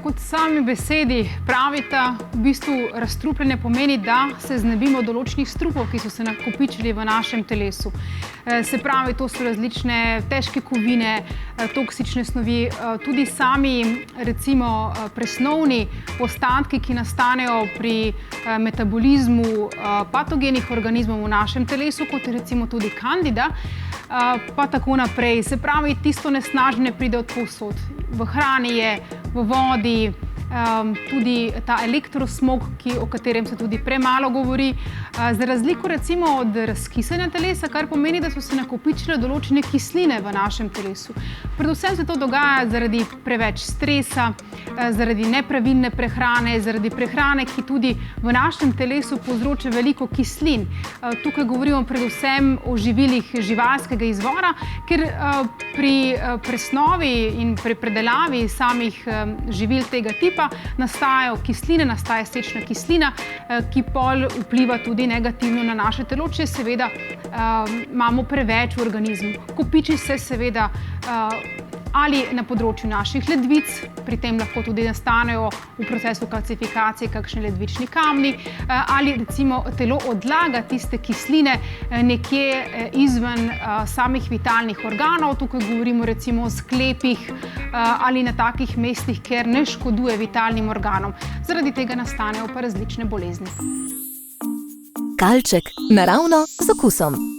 kot sami besedi pravita, v bistvu razstrupljanje pomeni, da se znebimo določenih strupov, ki so se nakopičili v našem telesu. Se pravi, to so različne težke kovine, toksične snovi, tudi sami recimo presnovni ostatki, ki nastanejo pri metabolizmu patogenih organizmov v našem telesu, kot je recimo tudi kandida, pa tako naprej. Se pravi, tisto nesnaženje pride od povsod. V hrani je, v vodi, tudi ta elektrosmog, o katerem se tudi premalo govori. Za razliko recimo od razkisanja telesa, kar pomeni, da so se nakopičile določene kisline v našem telesu. Predvsem se to dogaja zaradi preveč stresa, zaradi nepravilne prehrane, zaradi prehrane, ki tudi v našem telesu povzroča veliko kislin. Tukaj govorimo predvsem o živilih živalskega izvora, ker pri presnovi in pri predelavi samih živil tega tipa nastajajo kisline, nastaja sečna kislina, ki pol vpliva tudi negativno na naše telo, če seveda imamo preveč v organizmu. Kopiči se seveda ali na področju naših ledvic, pri tem lahko tudi nastanejo v procesu kalcifikacije kakšni ledvični kamni, ali recimo telo odlaga tiste kisline nekje izven samih vitalnih organov. Tukaj govorimo recimo o sklepih ali na takih mestih, kjer ne škoduje vitalnim organom. Zaradi tega nastanejo pa različne bolezni. Kalček, naravno z okusom.